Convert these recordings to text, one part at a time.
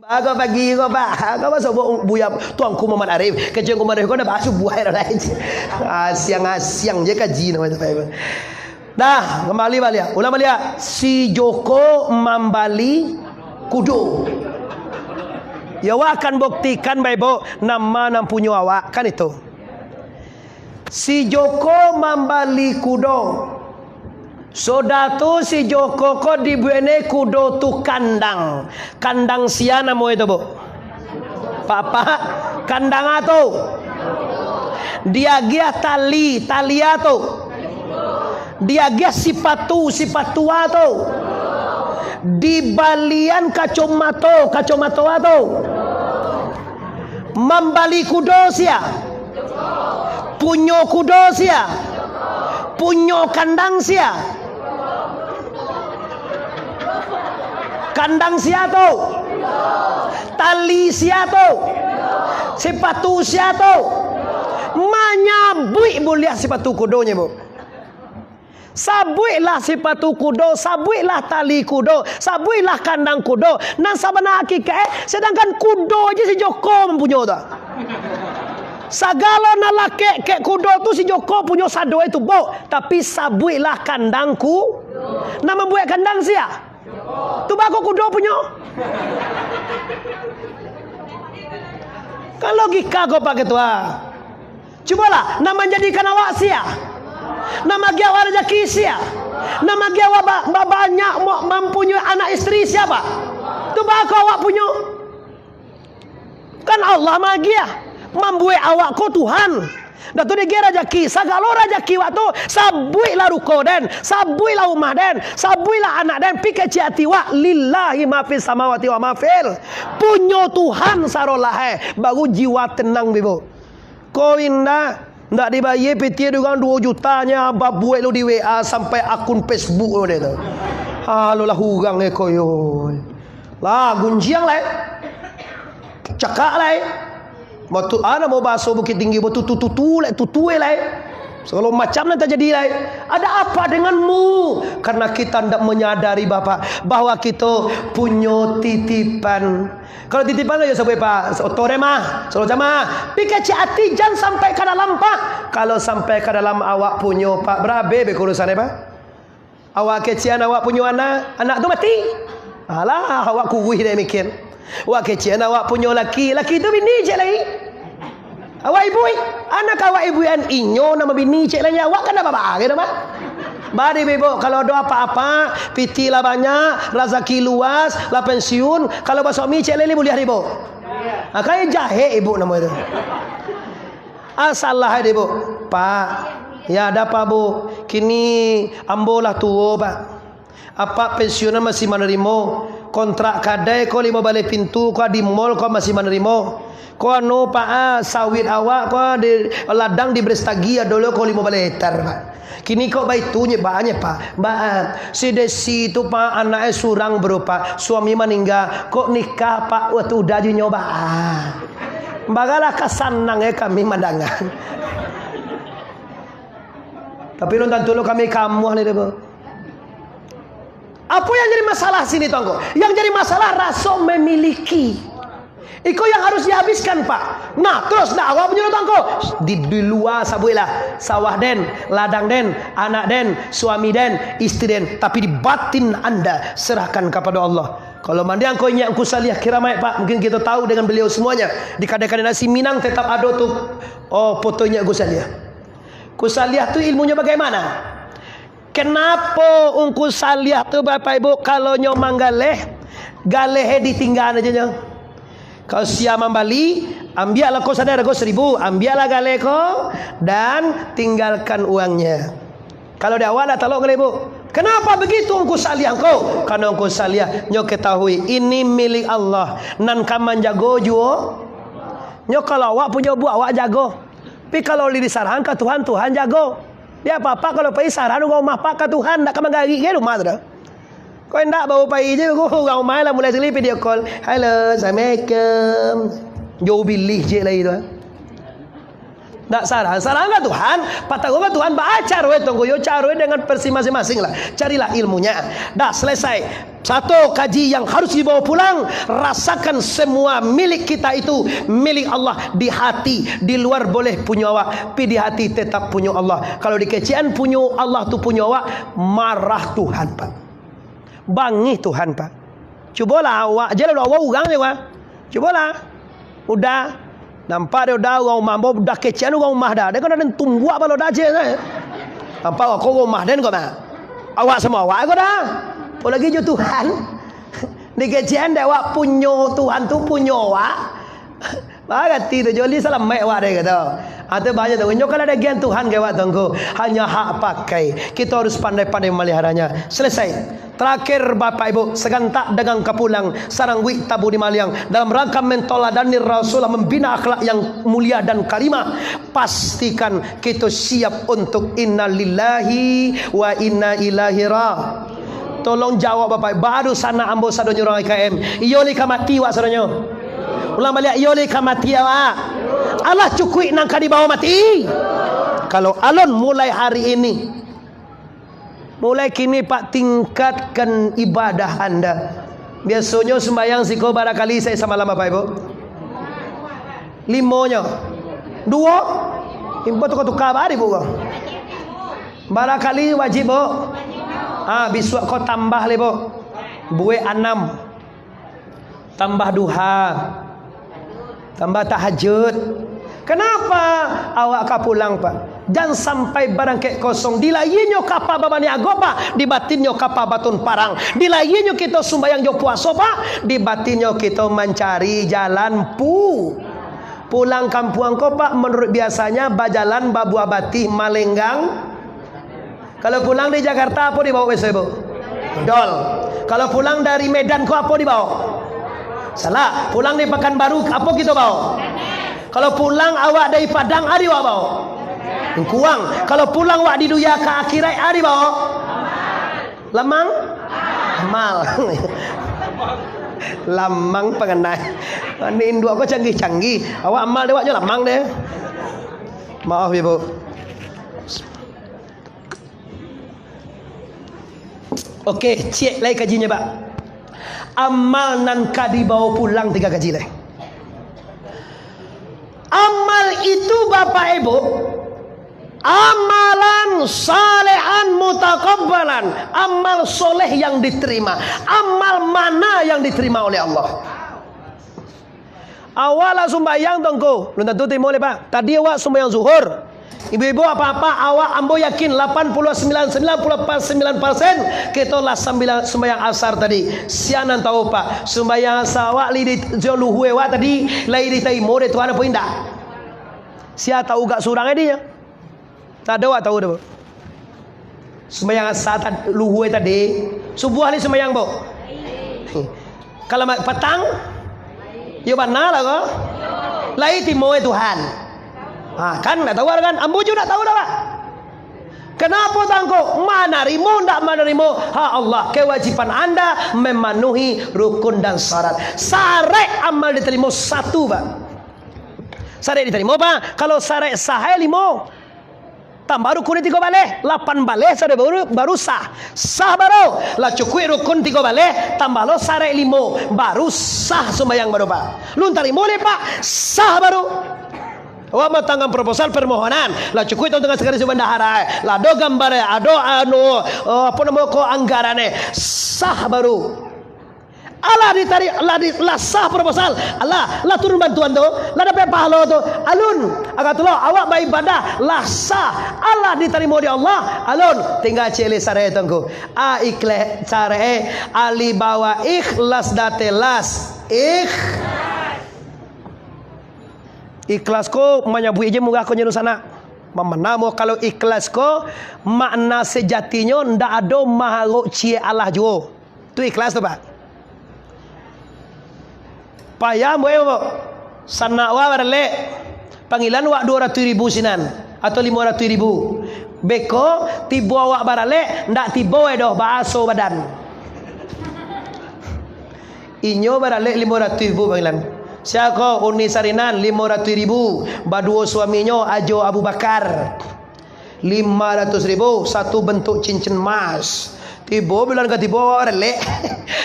Kau pagi kau pak, kau masuk buaya tuanku Muhammad Arif, kecil Muhammad Arif kau dah basuh buaya dah lain. Siang je kaji nama itu. Dah kembali balik. Ulang balik. Si Joko membali kudo. Ya awak akan buktikan baik nama punya awak kan itu. Si Joko membali kudo. Soda tu si Joko ko dibuene kudo tu kandang. Kandang sia nama itu, Bu. Papa, kandang atau dia gia tali atau dia gia sipatu atau di balian kacomato atau membali kudo sia punyo kudo sia punyo kandang sia kandang sia tu tali sia tu sepatu sia tu manyabui boleh sepatu kudonya, Bu. Sabuilah sepatu kudo, sabuilah tali kudo, sabuilah kandang kudo. Nan sabana hakikat sedangkan kudo je si Joko mempunyai tu. Segala nalake ke kudo tu si Joko punya sado itu, Bu. Tapi sabuilah kandangku. Nama buat kandang sia. Tu bako kudo punya. Kan logika kau pakai tu ah. Cubalah nama jadikan awak sia. Nama dia awak rezeki sia. Nama dia awak banyak mempunyai anak isteri siapa? Tu bako awak punya. Kan Allah magia membuat awak ko Tuhan. Dah tu dia rezeki, segala rezeki waktu sabuilah ruko den, sabuilah rumah den, sabuilah anak den, pikir hati wa lillahi ma fis samawati wa ma fil. Punya Tuhan sarolah baru jiwa tenang bibo. Kau indah ndak dibayar PT dengan 2 jutanya abah buat lu di WA sampai akun Facebook dia tu. Halo lah hurang koyo. Lah gunjiang lah. Cakak lah. Batu ana mau basuh Bukit Tinggi batu tutu lah. Segala macam nanti terjadi lah. Ada apa denganmu? Karena kita tidak menyadari Bapak bahwa kita punya titipan. Kalau titipan ya sampai Pak otore mah, selalu jamaah. Pikir hati jangan sampai ke dalam Pak. Kalau sampai ke dalam awak punya Pak berabe urusannya Pak. Awak kecian awak punya anak tu mati. Alah awak kuih dia mikir. Awak kecian awak punya laki itu bini je lagi. Awak ibu, anak awak ibu yang inyo nama bini cik lainnya awak kan apa-apa gitu Pak. Bari bebo kalau ada apa-apa, piti lah banyak, rezeki luas, lah pensiun, kalau basok mi cik lele boleh ribu. Kayak jahe ibu nama itu. Asalah ibu. Pak, ya ada apa Bu? Kini ambolah tua Pak. Apa pensiunan masih menerima? Kontrak kadai kau 5 balik pintu kau di mall kau masih menerima. Kau anu Pak sawit awak kau di ladang di Brestagi dulu kau 5 balik hektar Pak. Kini kau baik tu banyak Pak. Mbak si Desi tu Pak anaknya surang berupa suami meninggal. Kok nikah Pak waktu udah je nyoba. Bagalah kesanangnya kami mandangan. Tapi nonton dulu kami kamu ni deh. Apa yang jadi masalah sini tonggo? Yang jadi masalah rasa memiliki. Iko yang harus dihabiskan Pak. Nah terus dah awak punya tonggo di luar sabuilah sawah den, ladang den, anak den, suami den, istri den. Tapi di batin anda serahkan kepada Allah. Kalau mandi angko inyak angku salih kiramai Pak. Mungkin kita tahu dengan beliau semuanya. Di kadang-kadang nasi Minang tetap ada tu. Oh foto inyak Kusaliah. Kusaliah tu ilmunya bagaimana? Kenapa ungku salih tu Bapak Ibu kalau nyomang galeh ditinggal aja nyo. Kalau siapa membali, ambillah kau sadar kau 1000, ambillah galeh kau dan tinggalkan uangnya. Kalau di awal dah talok galeh Bu. Kenapa begitu ungku salih kau? Karena ungku salih nyo ketahui ini milik Allah. Nan kaman jago juo. Nyo kalau awak punya buat awak jago. Tapi kalau li disarahan ke Tuhan jago. Dia apa-apa kalau pergi saran kau rumah pak ke Tuhan tak kamang gari ke rumah tu dah. Kau hendak bawa pergi je kau orang rumah lah mulai sekali video call. Hello, Assalamualaikum. Jauh bilih je lagi tu. Tak salah. Salah enggak Tuhan? Patah Tuhan baacar we tunggu yo cari dengan versi masing-masing lah. Carilah ilmunya. Dah selesai. Satu kaji yang harus dibawa pulang, rasakan semua milik kita itu milik Allah. Di hati, di luar boleh punya awak, tapi di hati tetap punya Allah. Kalau di kecian punya Allah tu punya awak, marah Tuhan Pak. Bangih Tuhan Pak. Cubalah awak, je lah awak urang je Pak. Cubalah. Udah nampak dia dah orang mambo dah kecian orang mah dah. Dia kan ada tumbuh apa lo dah je. Nampak aku orang mah den kau mah. Awak semua awak kau dah. Oh lagi je Tuhan. Di kecian dah awak punya Tuhan tu punya awak. Bagati tu joli salam mai awak dia kata. Ada banyak tu. Nyok kalau ada gian Tuhan ke awak tunggu. Hanya hak pakai. Kita harus pandai-pandai meliharanya. Selesai. Terakhir Bapak Ibu, segantak dagang kapulang, sarang wik tabu di maliang. Dalam rangka mentoladani Rasulullah, membina akhlak yang mulia dan karimah. Pastikan kita siap untuk inna lillahi wa inna ilaihi raji'un. Tolong jawab Bapak. Baru sana ambo sado nyurang IKM. Iyo li kamati wak sadonyo. Ulang balik iyo li kamati wak. Allah cukui nangka di bawah mati. Kalau alon mulai hari ini, mulai kini Pak, tingkatkan ibadah anda. Biasanya sembahyang siko barangkali saya sama lama Pak Ibu. Limonya. Dua. Impo tukar hari Bu. Barangkali wajib Bu. Biswa kau tambah le Bu. Buwe 6. Tambah duha. Tambah tahajud. Kenapa awak kapulang Pak? Dan sampai barang kek kosong. Dilayinyo kapa babani agopa, di batinyo kapa batun parang. Dilayinyo kita sumbayang jo puasa Pak, di batinyo kita mencari jalan pulang kampung ko Pak. Menurut biasanya bajalan babu abati Malenggang. Kalau pulang di Jakarta apa dibawa besok Ibu? Dol. Kalau pulang dari Medan ko apa dibawa? Salah. Pulang di Pekanbaru apa kita bawa? Kalau pulang awak dari Padang hari awak bawa? Kuang. Kalau pulang wak di duya ke akhirat hari bawa? Lamang? Amal. Lamang pengenai. Ini Indo aku canggih-canggih. Awak amal dia waknya lamang deh. Maaf Ibu. Okey, cek lagi kajinya Pak. Amal nan kadi bawa pulang 3 kaji lagi. Amal itu Bapak Ibu, amalan salehan mutakabbalan, amal soleh yang diterima. Amal mana yang diterima oleh Allah? Awal sembahyang tongko, belum tentu terima oleh Pak. Tadi awak sembahyang zuhur. Ibu-ibu apa-apa awak ambo yakin 89% kita lah sembahyang asar tadi. Sianan tahu Pak, sembahyang asar awak li di joluhue awak tadi lai di taimo de Tuhan apa indah. Sia tahu gak surang dia? Tak ada awak tahu dah. Sembahyang asar luhue tadi. Subuh ni sembahyang bo. Kalau petang yo benar lah kok. Lai timo Tuhan. Kan tak tahu kan? Ambo juga tak tahu dah Pak. Kenapa tangko? Manarimo ndak manarimo? Allah, kewajiban anda memenuhi rukun dan syarat. Syarat amal diterima 1 Pak. Syarat diterima Pak. Kalau syarat sah 5. Tambah rukun 3 balik, 8 balik sudah baru sah. Sah baru. Lah cukup rukun 3 balik, tambah lo syarat 5, baru sah sembahyang baru Pak. Lu tarimo boleh Pak, sah baru. Awak mau tanggung proposal permohonan, lah cukup itu dengan sekretaris bendahara, lah do gambar, ado apa nama ko anggarannya, sah baru. Allah ditarik, lah sah proposal, Allah turun bantuan tu, lah dapat pahala tu, alun, agak tulah awak beribadah, lah sah, Allah diterima oleh Allah, alun, tinggal cile sarai tunggu, ikhlas sarai, ali bawa ikhlas datelas, ikhlas ko menyabui je muka ko nyeru sana. Mana mau kalau ikhlas ko makna sejatinya ndak ada maharuk cie Allah jo. Tu ikhlas tu Pak. Payah moe sana wa barle panggilan wa 200.000 sinan atau 500.000. Beko tiba awak barale ndak tiba doh baso badan. Inyo barale 500.000 panggilan. Siapa uni sarinan 500.000. Baduo suaminya Ajo Abu Bakar 500.000. Satu bentuk cincin emas. Tibo bilang ke tibo relek.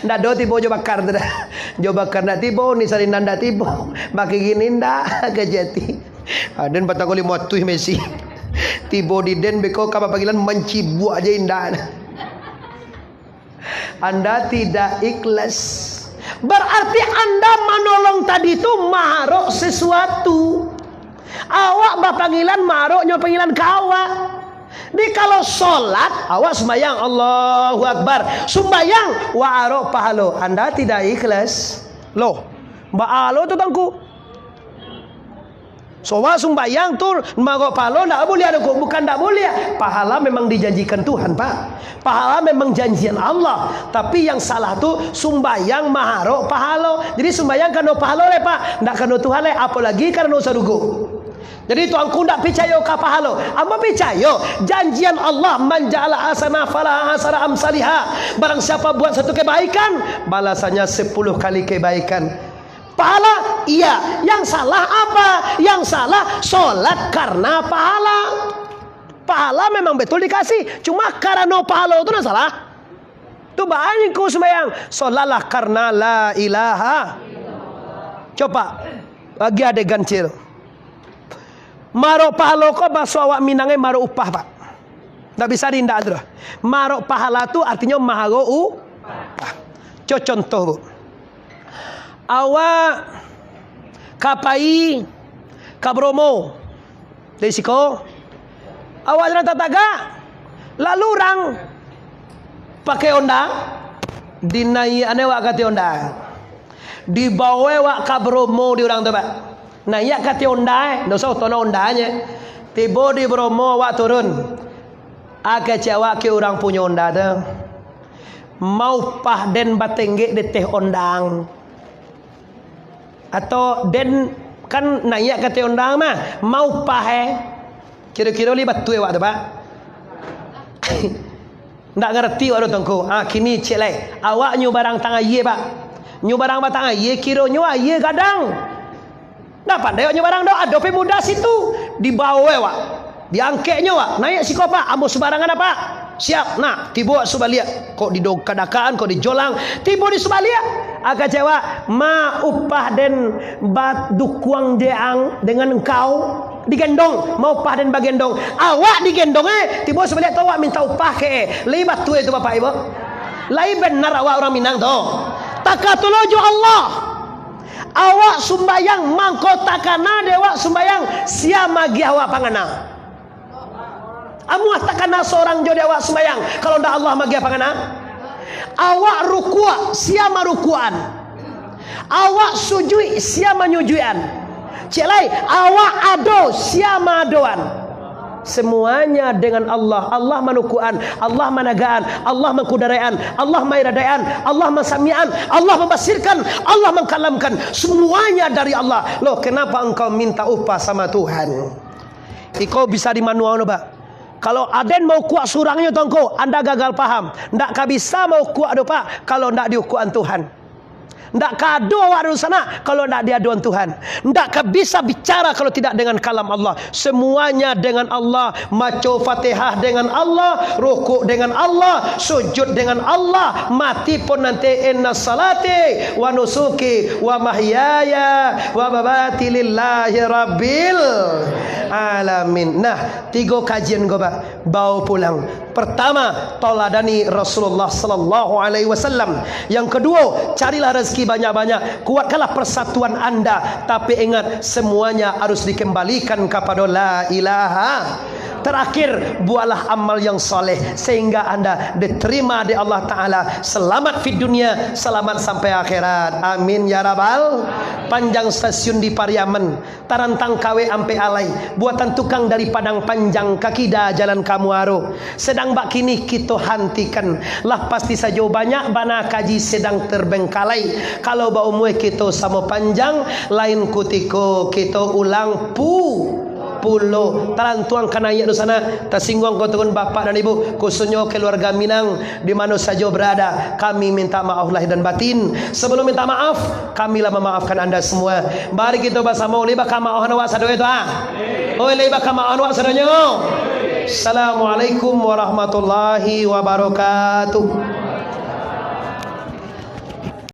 Ndak do tibo Jo Bakar tu dah. Jo Bakar ndak tibo uni sarinan ndak tibo. Bagi gini ndak kejati. Dan patagoli motuh Messi. Tibo di den beko kapa panggilan mencibu aja indah. Anda tidak ikhlas. Berarti Anda menolong tadi itu marok sesuatu. Awak bapanggilan maroknya panggilan kawak. Di kalau sholat awak sembahyang Allahu Akbar, sembahyang wa arok pahalo. Anda tidak ikhlas. Loh, baalo tu tangku. Sowa sembahyang tu marok pahalo tak boleh ada kok, bukan tak boleh. Pahala memang dijanjikan Tuhan, Pak. Pahala memang janjian Allah. Tapi yang salah tu sembahyang maharok pahalo. Jadi sembahyang kano pahalo le, Pak. Ndak kano Tuhan le, apalagi kano sarugo. Jadi tuanku ndak percaya ka pahalo. Apa percaya? Janjian Allah man ja'ala hasanah fala hasara amsalihha. Barang siapa buat satu kebaikan, balasannya 10 kali kebaikan. Pahala iya. Yang salah apa? Yang salah solat karena pahala. Pahala memang betul dikasih, cuma karena pahala itu nak salah. Tu banyak kau sembahyang solatlah karena la ilaha. Coba bagi adegan cil. Marok pahala kau bahasa awak Minangnya marok upah, Pak. Tak bisa dindak tu. Marok pahala tu artinya marok upah. Contoh, Bu. Awak kapai kabromo dari siko awak jalan tataga lalu orang pakai onda dinai ane wak kati onda dibawa wak kabromo di orang tu, Pak. Naik kati onda ndak usah tono ondanya tiba di Bromo wak turun agak cewak ke orang punya onda tu mau pah den batengge de teh ondang. Atau den kan naik kata undang mah mau pahe kira-kira libat tu awak tu, Pak. Ndak ngerti awak tongko. Kini cek lai awak nyu barang tang aye, Pak. Nyu barang batang aye kira nyu aye kadang. Ndak pandai nyu barang do adope muda situ dibawa awak. Diangkeknya awak naik si Pak amo sebarangan apa? Siap. Nah, tiba subalia kok di kadakaan kok di jolang tiba di subalia agak jawab ma upah den bat dukuang deang dengan engkau digendong mau upah den bagendong awak digendong tiba subalia tu awak minta upah ke libat tu itu Bapak Ibu lai benar awak orang Minang tu takatulojo Allah awak sumbayang mangkotakana dewa sumbayang siapa magi awak pangana. Amu takana seorang jodi awak sembayang kalau ndak Allah magi apa kana? Awak rukua siapa rukuan? Awak sujui siapa nyujuan? Celai awak ado siapa adoan? Semuanya dengan Allah. Allah manukuan, Allah managaan, Allah mengkudaraan, Allah mairadaan, Allah masamian, Allah membasirkan, Allah mengkalamkan. Semuanya dari Allah. Loh, kenapa engkau minta upah sama Tuhan? Iko bisa di manual, Pak. Kalau aden mau kuat surangnya tongko, Anda gagal paham. Ndak bisa mau kuat do, Pak, kalau ndak diukuan Tuhan. Ndak kado awak di sana kalau ndak diaduan Tuhan. Ndak bisa bicara kalau tidak dengan kalam Allah. Semuanya dengan Allah. Maco Fatihah dengan Allah, rukuk dengan Allah, sujud dengan Allah. Mati pun nanti inna salati wa nusuki wa mahyaya wa mamati lillahi rabbil alamin. Nah, 3 kajian gue, Pak, bawa pulang. Pertama, toladani Rasulullah sallallahu alaihi wasallam. Yang kedua, carilah rezeki banyak-banyak, kuatkanlah persatuan Anda, tapi ingat semuanya harus dikembalikan kepada la ilaha. Terakhir, buatlah amal yang soleh sehingga Anda diterima di Allah Ta'ala. Selamat di dunia, selamat sampai akhirat. Amin ya rabbal. Panjang stasiun di Pariaman, tarantang kawe ampe alai, buatan tukang dari Padang Panjang, kakida jalan Kamuaro. Sedang bak kini kita hentikan lah, pasti saja banyak bana kaji sedang terbengkalai. Kalau bau mue kita sama panjang, lain kutiko kita ulang Pulo talantuang kanaya di sana, tersinggung kau turun bapak dan ibu, khususnya keluarga Minang di mana saja berada. Kami minta maaf lahir dan batin. Sebelum minta maaf, kamilah memaafkan anda semua. Mari kita bersama liba kama ohana wa sadu itu liba kama ohana wa sadunya. Assalamualaikum warahmatullahi wabarakatuh.